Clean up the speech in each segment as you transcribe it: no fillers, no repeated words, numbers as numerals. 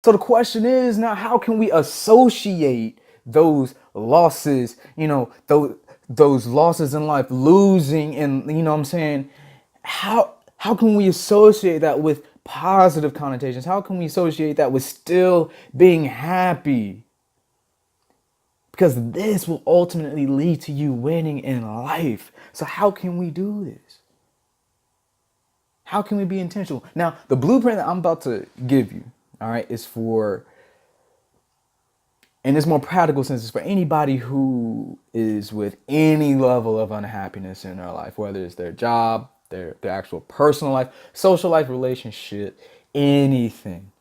So the question is now, how can we associate those losses, those losses in life, losing, and you know what I'm saying? How can we associate that with positive connotations? How can we associate that with still being happy? Because this will ultimately lead to you winning in life. So how can we do this? How can we be intentional? Now, the blueprint that I'm about to give you, all right, is for, in this more practical sense, is for anybody who is with any level of unhappiness in their life, whether it's their job, their actual personal life, social life, relationship, anything,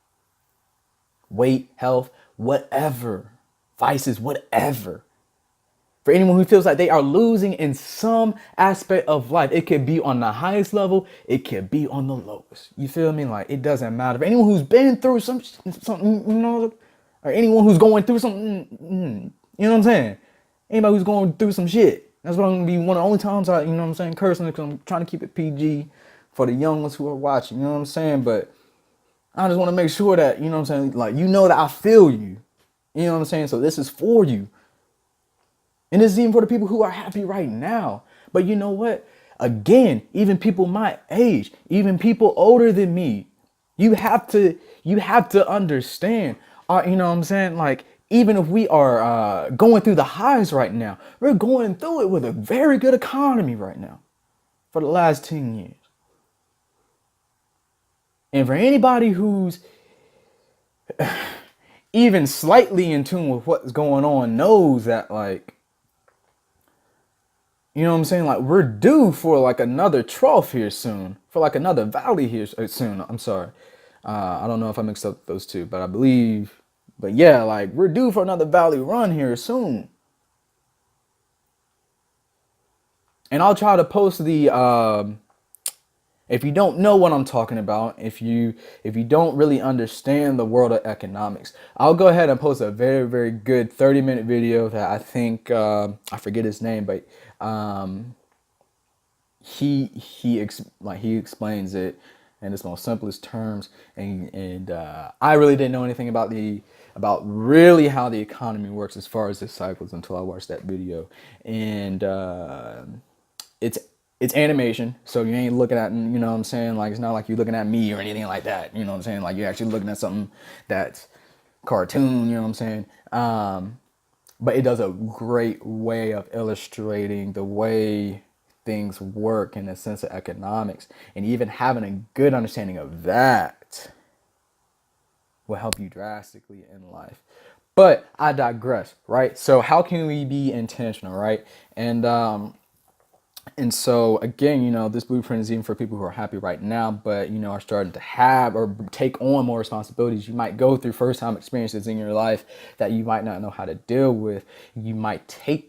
weight, health, whatever, vices, whatever. For anyone who feels like they are losing in some aspect of life, it could be on the highest level, it could be on the lowest. You feel me? Like, it doesn't matter. For anyone who's been through something, or anyone who's going through something, you know what I'm saying? Anybody who's going through some shit. That's what I'm gonna be one of the only times I, cursing, because I'm trying to keep it PG for the young ones who are watching, you know what I'm saying? But I just want to make sure that, like, that I feel you. You know what I'm saying? So this is for you. And this is even for the people who are happy right now. But you know what? Again, even people my age, even people older than me, you have to understand. You know what I'm saying? Like, even if we are going through the highs right now, we're going through it with a very good economy right now for the last 10 years. And for anybody who's even slightly in tune with what's going on knows that, like, you know what I'm saying? Like, we're due for like another trough here soon, for like another valley here soon. I'm sorry. I don't know if I mixed up those two, but I believe, but yeah, like, we're due for another valley run here soon. And I'll try to post the, if you don't know what I'm talking about, if you don't really understand the world of economics, I'll go ahead and post a very, very good 30-minute video that I think, I forget his name, but he explains it in its most simplest terms, and I really didn't know anything about really how the economy works as far as the cycles until I watched that video. And it's animation, so you ain't looking at, you know what I'm saying, like, it's not like you're looking at me or anything like that, you know what I'm saying, like, you're actually looking at something that's cartoon, you know what I'm saying. But it does a great way of illustrating the way things work in the sense of economics, and even having a good understanding of that will help you drastically in life. But I digress, right? So how can we be intentional, right? And so again, this blueprint is even for people who are happy right now, but are starting to have or take on more responsibilities. You might go through first time experiences in your life that you might not know how to deal with. You might take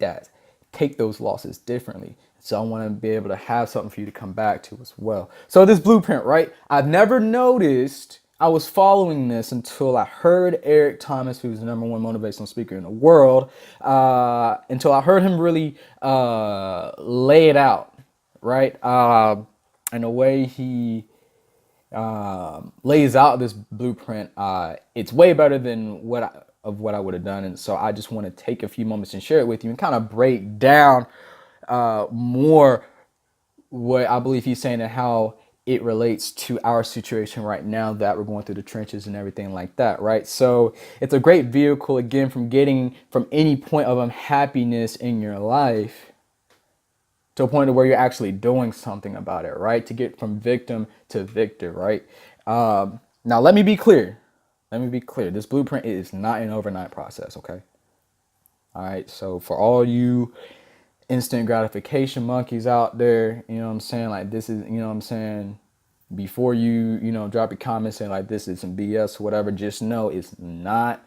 those losses differently. So I want to be able to have something for you to come back to as well. So this blueprint, right? I've never noticed I was following this until I heard Eric Thomas, who's the #1 motivational speaker in the world, until I heard him really lay it out, right? And the way he lays out this blueprint, it's way better than what I would have done. And so I just want to take a few moments and share it with you and kind of break down more what I believe he's saying and how it relates to our situation right now that we're going through the trenches and everything like that, right? So it's a great vehicle, again, from getting from any point of unhappiness in your life to a point where you're actually doing something about it, right? To get from victim to victor, right? Now, let me be clear. This blueprint is not an overnight process, okay? All right, so for all you instant gratification monkeys out there, you know what I'm saying, like, this is, you know what I'm saying, before you drop your comments saying like this is some BS or whatever, just know it's not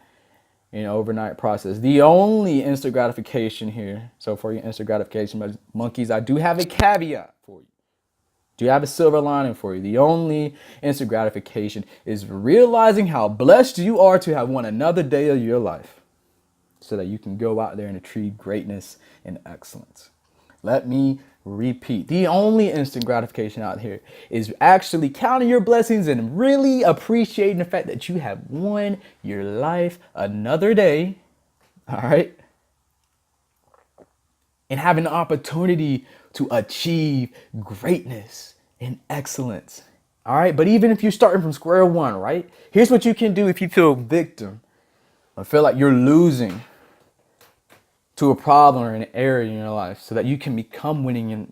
an overnight process. The only instant gratification here, so for your instant gratification monkeys, I do have a caveat for you. Do you have a silver lining for you? The only instant gratification is realizing how blessed you are to have won another day of your life, so that you can go out there and achieve greatness and excellence. Let me repeat. The only instant gratification out here is actually counting your blessings and really appreciating the fact that you have won your life another day. All right. And having the opportunity to achieve greatness and excellence. All right. But even if you're starting from square one, right? Here's what you can do if you feel victim or feel like you're losing to a problem or an area in your life, so that you can become winning and,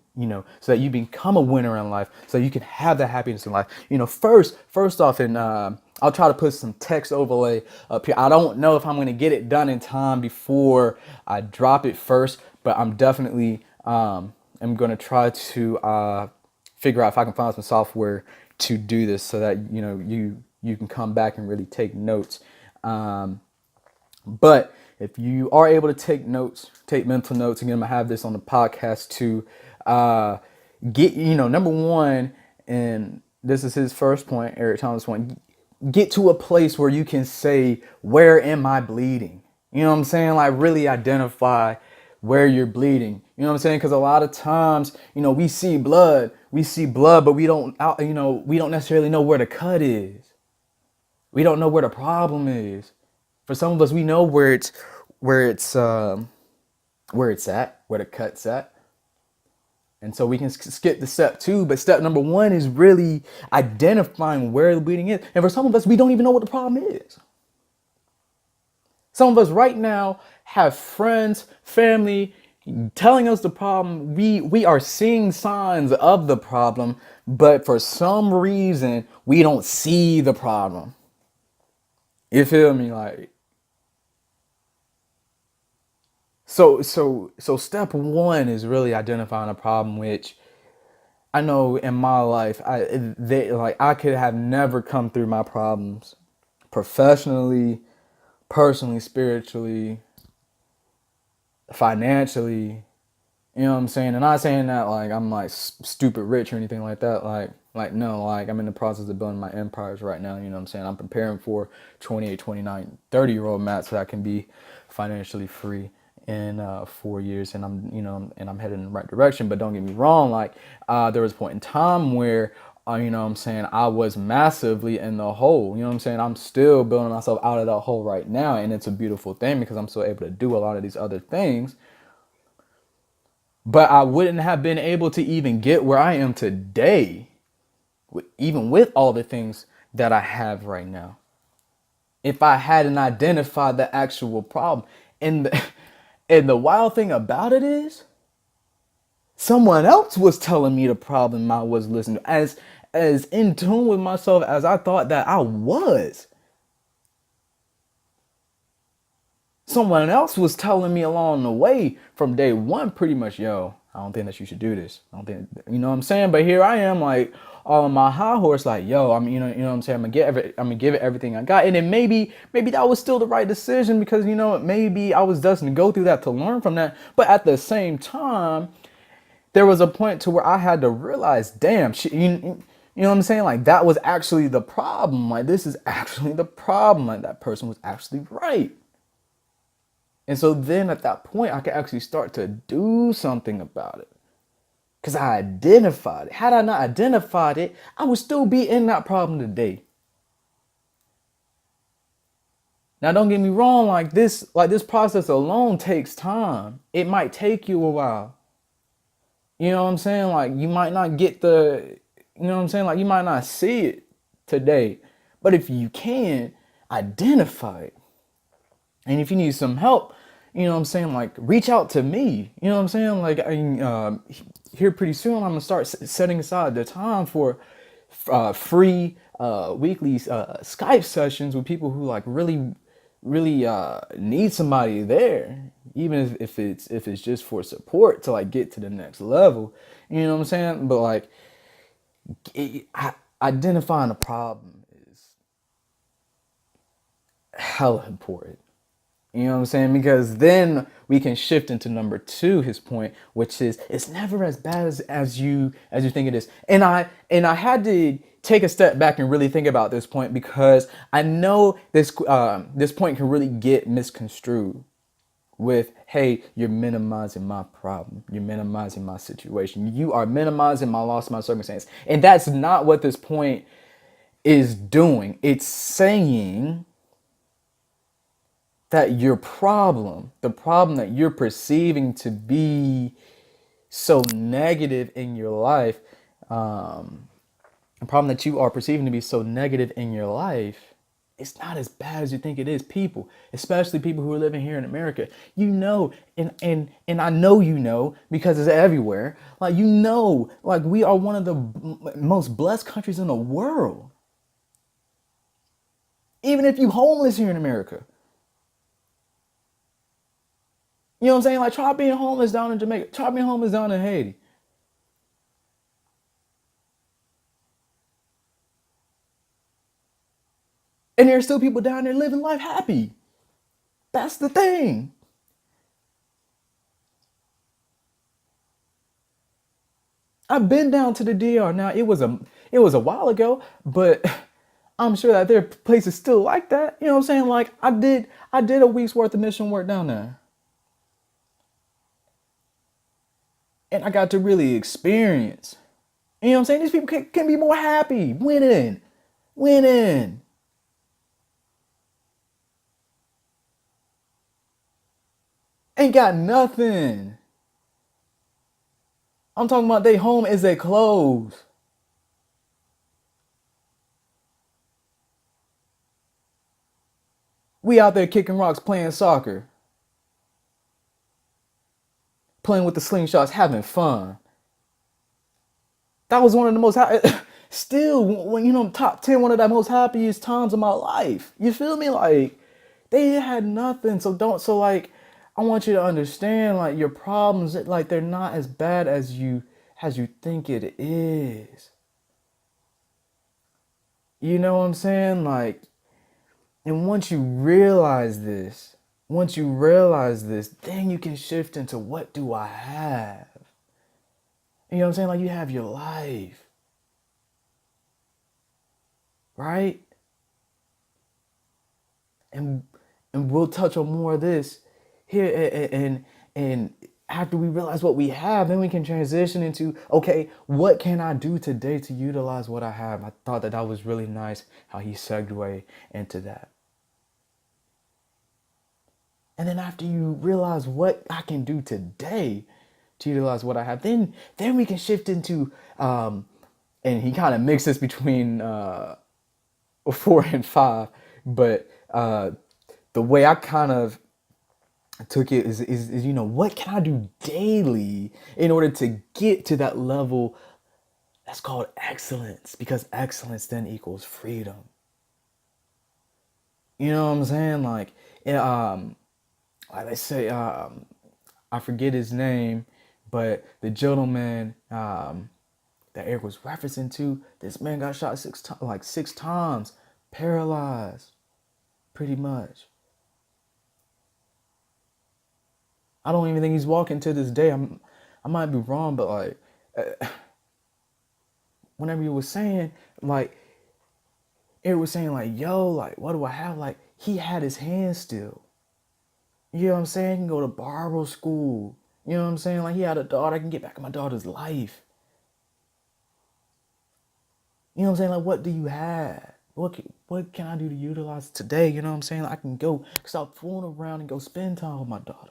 so that you become a winner in life, so you can have that happiness in life. First off, and I'll try to put some text overlay up here. I don't know if I'm going to get it done in time before I drop it first, but I'm definitely am going to try to figure out if I can find some software to do this, so that you can come back and really take notes. But if you are able to take notes, take mental notes, again, I'm gonna have this on the podcast to get, number one, and this is his first point, Eric Thomas' point, get to a place where you can say, where am I bleeding? You know what I'm saying? Like, really identify where you're bleeding. You know what I'm saying? Because a lot of times, we see blood, but we don't necessarily know where the cut is. We don't know where the problem is. For some of us, we know where it's at, where the cut's at. And so we can skip the step 2, but step number 1 is really identifying where the bleeding is. And for some of us, we don't even know what the problem is. Some of us right now have friends, family telling us the problem. We are seeing signs of the problem, but for some reason, we don't see the problem. You feel me? Like, so step 1 is really identifying a problem, which I know in my life, I could have never come through my problems professionally, personally, spiritually, financially. You know what I'm saying? And not saying that like I'm like stupid rich or anything like that. Like no, like I'm in the process of building my empires right now. You know what I'm saying? I'm preparing for 28, 29, 30-year-old Matt, so that I can be financially free in 4 years, and I'm headed in the right direction. But don't get me wrong, like there was a point in time where I was massively in the hole. You know what I'm saying? I'm still building myself out of that hole right now, and it's a beautiful thing because I'm still able to do a lot of these other things. But I wouldn't have been able to even get where I am today, even with all the things that I have right now, if I hadn't identified the actual problem. And the wild thing about it is, someone else was telling me the problem I was listening to, as in tune with myself as I thought that I was. Someone else was telling me along the way from day one, pretty much, yo, I don't think that you should do this. I don't think, you know what I'm saying? But here I am, like, all on my high horse, like, yo, I'm what I'm saying? I'm gonna give it everything I got. And then maybe that was still the right decision, because, maybe I was destined to go through that to learn from that. But at the same time, there was a point to where I had to realize, damn, you know what I'm saying? Like, that was actually the problem. Like, this is actually the problem. Like, that person was actually right. And so then at that point, I could actually start to do something about it, because I identified it. Had I not identified it, I would still be in that problem today. Now, don't get me wrong, like this process alone takes time. It might take you a while. You know what I'm saying? Like, you might not get like you might not see it today. But if you can, identify it. And if you need some help, like, reach out to me. You know what I'm saying? Like, here pretty soon, I'm gonna start setting aside the time for free weekly Skype sessions with people who like really need somebody there, even if it's just for support to like get to the next level. You know what I'm saying? But like, identifying a problem is hella important. You know what I'm saying? Because then we can shift into number 2, his point, which is, it's never as bad as you think it is. And I had to take a step back and really think about this point, because I know this point can really get misconstrued with, hey, you're minimizing my problem. You're minimizing my situation. You are minimizing my loss, my circumstance. And that's not what this point is doing. It's saying that your problem, the problem that you're perceiving to be so negative in your life, the problem that you are perceiving to be so negative in your life, it's not as bad as you think it is. People, especially people who are living here in America, you know, and I know you know because it's everywhere. Like, you know, like, we are one of the most blessed countries in the world. Even if you homeless here in America, you know what I'm saying? Like, try being homeless down in Jamaica. Try being homeless down in Haiti. And there's still people down there living life happy. That's the thing. I've been down to the DR. Now, it was a while ago, but I'm sure that there are places still like that. You know what I'm saying? Like, I did a week's worth of mission work down there. And I got to really experience. You know what I'm saying? These people can be more happy, winning, winning. Ain't got nothing. I'm talking about they home is their clothes. We out there kicking rocks, playing soccer, playing with the slingshots, having fun. That was one of the most still, when you know, top 10, one of the most happiest times of my life. You feel me? Like, they had nothing. So like, I want you to understand, like, your problems, like, they're not as bad as you think it is. You know what I'm saying? Like, and once you realize this, then you can shift into, what do I have? You know what I'm saying? Like, you have your life, right? And we'll touch on more of this here, and after we realize what we have, then we can transition into, okay, what can I do today to utilize what I have? I thought that was really nice how he segued into that. And then after you realize what I can do today to utilize what I have, then we can shift into, and he kind of mixes between 4 and 5, but the way I kind of took it is, you know, what can I do daily in order to get to that level that's called excellence? Because excellence then equals freedom. You know what I'm saying? Like they say, I forget his name, but the gentleman that Eric was referencing to, this man got shot six times, paralyzed, pretty much. I don't even think he's walking to this day. I might be wrong, but like, whenever you was saying, like, Eric was saying, like, yo, like, what do I have? Like, he had his hands still. You know what I'm saying? He can go to barber school. You know what I'm saying? Like, he had a daughter. I can get back in my daughter's life. You know what I'm saying? Like, what do you have? What can I do to utilize today? You know what I'm saying? Like, I can go stop fooling around and go spend time with my daughter.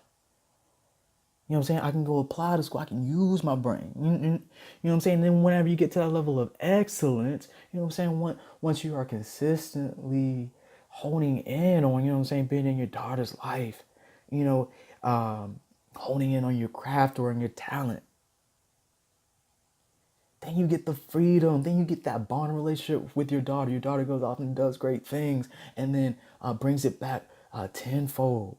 You know what I'm saying? I can go apply to school. I can use my brain. You know what I'm saying? Then whenever you get to that level of excellence, you know what I'm saying? Once you are consistently honing in on, you know what I'm saying, being in your daughter's life, you know, honing in on your craft or on your talent, then you get the freedom. Then you get that bond relationship with your daughter. Your daughter goes off and does great things, and then brings it back tenfold.